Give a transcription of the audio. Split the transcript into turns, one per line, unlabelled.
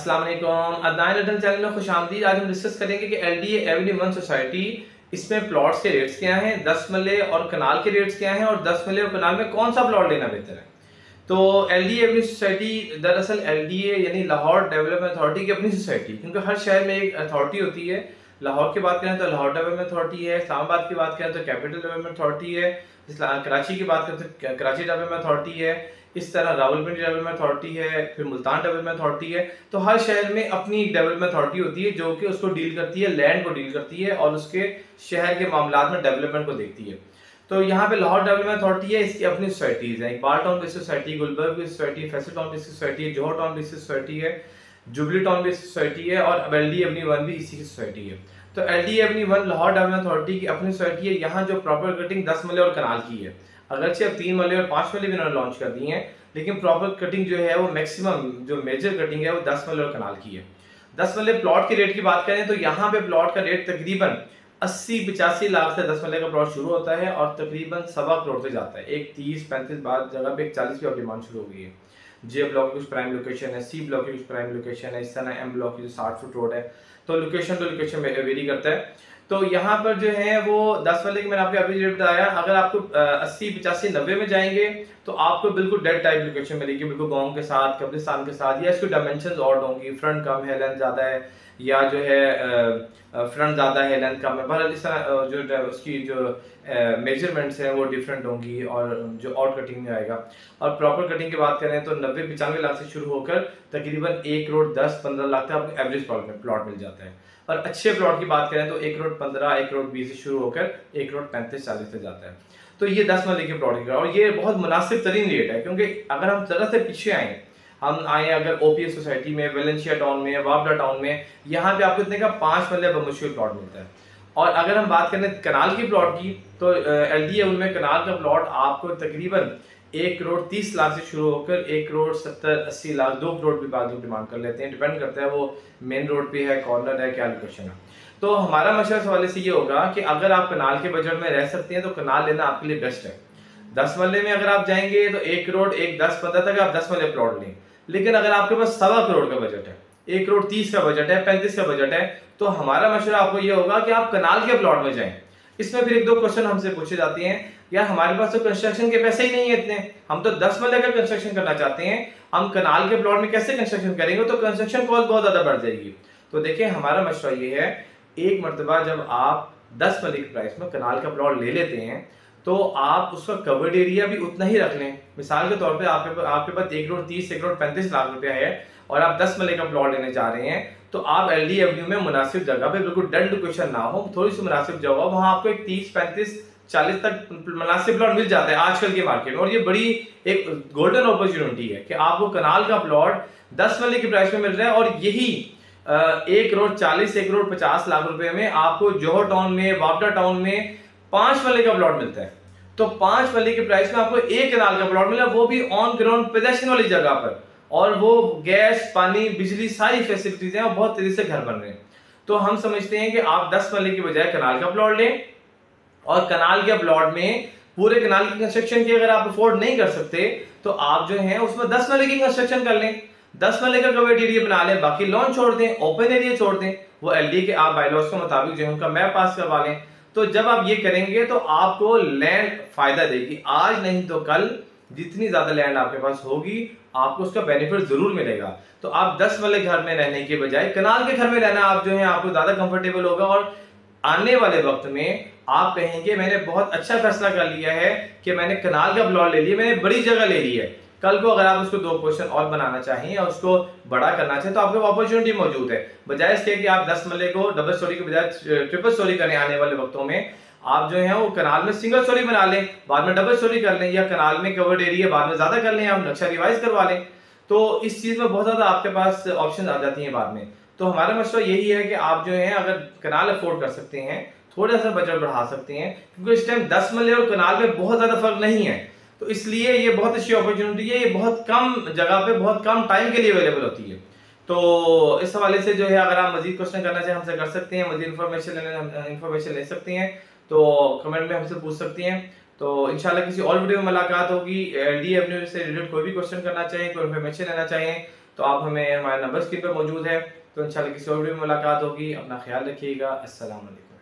अस्सलाम वालेकुम, Adnan return channel में खुशामदीद। आज हम डिस्कस करेंगे कि एलडीए एवेन्यू 1 सोसाइटी इसमें प्लॉट्स के रेट्स क्या हैं, 10 मरले और कनाल के रेट्स क्या हैं और 10 मरले और कनाल में कौन सा प्लॉट लेना बेहतर है। तो एलडीए एवेन्यू सोसाइटी दरअसल एलडीए यानी लाहौर डेवलपमेंट अथॉरिटी की अपनी सोसाइटी, क्योंकि हर शहर में एक अथॉरिटी होती है। लाहौर की बात करें तो लाहौर डेवलपमेंट अथॉरिटी है, इस्लामाबाद की बात करें तो कैपिटल डेवलपमेंट अथॉरिटी है, कराची की बात करें तो कराची डेवलपमेंट अथॉरिटी है, इस तरह रावलपिंडी डेवलपमेंट अथॉरिटी है, फिर मुल्तान डेवलपमेंट अथॉरिटी है। तो हर शहर में अपनी एक डेवलपमेंट अथॉरिटी होती है जो कि उसको डील करती है, लैंड को डील करती है और उसके शहर के मामलात में डेवलपमेंट को देखती है। तो यहाँ पे लाहौर डेवलपमेंट अथॉरिटी है, इसकी अपनी सोसाइटीज है। Iqbal town based society, Gulberg based society, Faisal town based society है, जोहर टाउन बेस्ड सोसाइटी है, जुबली टाउन बेस्ड सोसाइटी है और एलडी एवेन्यू 1 भी इसी की सोसाइटी है। तो LD avenue 1 Lahore development authority की अपनी सोसाइटी है। यहाँ जो प्रॉपर कटिंग 10 मरले और कनाल की है, अगरचे अब 3 मरले और 5 मरले भी उन्होंने लॉन्च कर दी है, लेकिन प्रॉपर कटिंग जो है वो मैक्सिमम जो मेजर कटिंग है वो 10 मरले और कनाल की है। 10 मरले प्लॉट के रेट की बात करें तो यहाँ पे प्लॉट का रेट तकरीबन 80-85 लाख से 10 मरले का प्लॉट शुरू होता है और तकरीबन 1.25 करोड़ से जाता है। एक 30-35 बाद जगह पे एक 40 की डिमांड शुरू हो गई है। जे ब्लॉक की कुछ प्राइम लोकेशन है, सी ब्लॉक की कुछ प्राइम लोकेशन है, इस तरह एम ब्लॉक की जो 60 फुट रोड है। तो लोकेशन वेरी करता है। तो यहाँ पर जो है वो 10 वाले की मैंने आपको एवरेज रेट बताया। अगर आपको 80-85-90 में जाएंगे तो आपको बिल्कुल डेड टाइप लोकेशन मिलेगी, बिल्कुल गांव के साथ, कब्रिस्तान के साथ, या इसकी डायमेंशंस ऑड होंगी, फ्रंट कम है, लेंथ ज्यादा है, या जो है फ्रंट ज्यादा है, लेंथ कम है। बहरहाल इस तरह जो उसकी जो मेजरमेंट्स हैं वो डिफरेंट होंगी और जो आउट कटिंग में आएगा। और प्रॉपर कटिंग की बात करें तो 90-95 लाख से शुरू होकर तकरीबन 1 करोड़ 10-15 लाख तक आपको एवरेज प्लॉट मिल जाता है। और अच्छे प्लॉट की बात करें तो 1 करोड़ 15, 1 करोड़ 20 से शुरू होकर 1 करोड़ 35-40 तक जाता है। तो ये 10 मरले के प्लॉट की, और ये बहुत मुनासिब तरीन रेट है, क्योंकि अगर हम जरा से पीछे आए, हम आए अगर ओपीएस सोसाइटी में, वेलेंशिया टाउन में, वावडा टाउन में, यहाँ पे आपको इतने का 5 मरले बमुश्किल प्लॉट मिलता है। और अगर हम बात करें कनाल की प्लॉट की तो एलडीए उनमें कनाल का प्लॉट आपको तकरीबन 1 करोड़ 30 लाख से शुरू होकर 1 करोड़ 70-80 लाख, 2 करोड़ भी बाद में डिमांड कर लेते हैं। डिपेंड करता है वो मेन रोड पे है, कॉर्नर है, क्या लोकेशन है। तो हमारा मशवरा इस हवाले से ये होगा कि अगर आप कनाल के बजट में रह सकते हैं तो कनाल लेना आपके लिए बेस्ट है। 10 मरले में अगर आप जाएंगे तो 1 करोड़ 1-10-15 तक आप 10 मरले प्लॉट लें। लेकिन अगर आपके पास 1.25 करोड़ का बजट है, 1 करोड़ 30 का बजट है, 35 का बजट है, तो हमारा मशवरा आपको ये होगा कि आप कनाल के प्लॉट में जाएं। इसमें फिर 1-2 क्वेश्चन हमसे पूछे जाते हैं, यार हमारे पास तो कंस्ट्रक्शन के पैसे ही नहीं है इतने, हम तो 10 मरले का कंस्ट्रक्शन करना चाहते हैं, हम कनाल के प्लॉट में कैसे कंस्ट्रक्शन करेंगे, तो कंस्ट्रक्शन कॉस्ट बहुत ज्यादा बढ़ जाएगी। तो देखिए हमारा मशवरा ये है, एक मरतबा जब आप 10 मरले की प्राइस में कनाल का प्लॉट ले लेते हैं तो आप उसका कवर्ड एरिया भी उतना ही रख लें। मिसाल के तौर पे आपके पास 1 करोड़ 30, 1 करोड़ 35 लाख रुपया है और आप 10 मरले का प्लॉट लेने जा रहे हैं, तो आप एलडी एवेन्यू में मुनासिब जगह पे, बिल्कुल डेड लोकेशन ना हो, थोड़ी सी मुनासिब जगह हो, वहां आपको एक 30-35-40 तक मुनासिब प्लॉट मिल जाता है आजकल के मार्केट में। और ये बड़ी एक गोल्डन अपॉर्चुनिटी है कि आपको कनाल का प्लॉट 10 मरले की प्राइस में मिल रहा है। और यही 1 करोड़ 40, 1 करोड़ 50 लाख रुपए में आपको जोहर टाउन में, वावडा टाउन में 5 मरले का प्लॉट मिलता है। तो 5 मरले की प्राइस में आपको 1 कनाल का प्लॉट मिला, वो भी ऑन ग्राउंड पोजेशन वाली जगह पर, और वो गैस, पानी, बिजली, सारी फैसिलिटीज हैं और बहुत तेजी से घर बन रहे हैं। तो हम समझते हैं कि आप 10 मरले की बजाय कनाल का प्लॉट लें, और कनाल के प्लॉट में पूरे कनाल की कंस्ट्रक्शन की अगर आप अफोर्ड नहीं कर सकते तो आप जो है उसमें 10 मरले की कंस्ट्रक्शन कर लें, 10 मरले का कवर्ड एरिया बना लें, बाकी लॉन छोड़ दें, ओपन एरिया छोड़ दें, वो एलडी के आप बायलॉज के मुताबिक जो है उनका मैप पास करवा लें। तो जब आप ये करेंगे तो आपको लैंड फायदा देगी, आज नहीं तो कल जितनी ज्यादा लैंड आपके पास होगी आपको उसका बेनिफिट जरूर मिलेगा। तो आप 10 वाले घर में रहने के बजाय कनाल के घर में रहना आप जो है आपको ज्यादा कंफर्टेबल होगा, और आने वाले वक्त में आप कहेंगे मैंने बहुत अच्छा फैसला कर लिया है कि मैंने कनाल का प्लॉट ले लिया, मैंने बड़ी जगह ले ली है। कल को अगर आप उसको 2 पोर्शन और बनाना चाहें या उसको बड़ा करना चाहें तो आपके अपॉर्चुनिटी मौजूद है। बजाय इसके कि आप 10 मरले को डबल स्टोरी के बजाय ट्रिपल स्टोरी करें, आने वाले वक्तों में आप जो है वो कनाल में सिंगल स्टोरी बना लें, बाद में डबल स्टोरी कर लें, या कनाल में कवर्ड एरिया बाद में ज्यादा कर लें, आप नक्शा रिवाइज करवा लें। तो इस चीज में बहुत ज्यादा आपके पास ऑप्शन आ जाती हैं बाद में। तो हमारा मशवरा यही है कि आप जो है अगर कनाल अफोर्ड कर सकते हैं, थोड़ा सा बजट बढ़ा सकते हैं, क्योंकि इस टाइम 10 मरले और कनाल में बहुत ज्यादा फर्क नहीं है। तो इसलिए ये बहुत अच्छी अपॉर्चुनिटी है, ये बहुत कम जगह पे बहुत कम टाइम के लिए अवेलेबल होती है। तो इस हवाले से जो है अगर आप मजीद क्वेश्चन करना चाहें हमसे कर सकते हैं, मजीद इन्फॉर्मेशन ले सकते हैं, तो कमेंट में हमसे पूछ सकते हैं। तो इंशाल्लाह किसी और वीडियो में मुलाकात होगी। एलडी एवेन्यू से रिलेटेड कोई भी क्वेश्चन करना चाहें, कोई इन्फॉर्मेशन लेना चाहें तो आप हमें, हमारा नंबर स्क्रीन पर मौजूद है। तो इंशाल्लाह किसी और वीडियो में मुलाकात होगी। अपना ख्याल रखिएगा। अस्सलाम वालेकुम।